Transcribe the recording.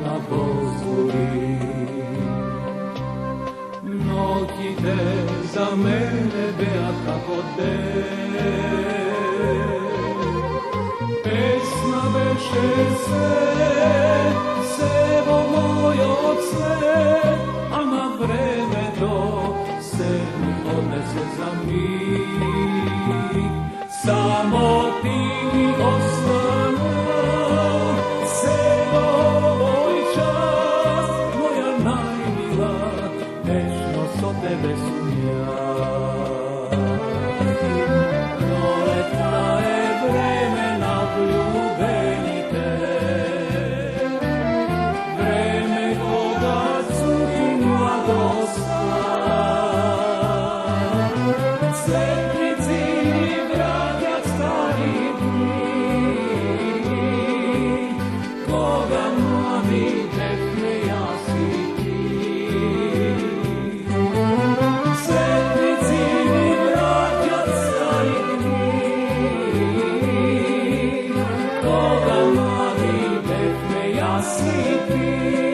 na Bozuri. Noći te za mene bea kako te, pesma beše sevo mojo sve, a na vreme to se mi odnese za mig. Samo ti mi ostana, celo ovoj čas, moja najmila, večno so tebe sum ja. Proletna je vremena vljubenite, vreme koga curi mladosta. Svetnici vraćat stari dni, koga mladi defne jasi ti. Svetnici vraćat stari dni, koga mladi defne jasi ti.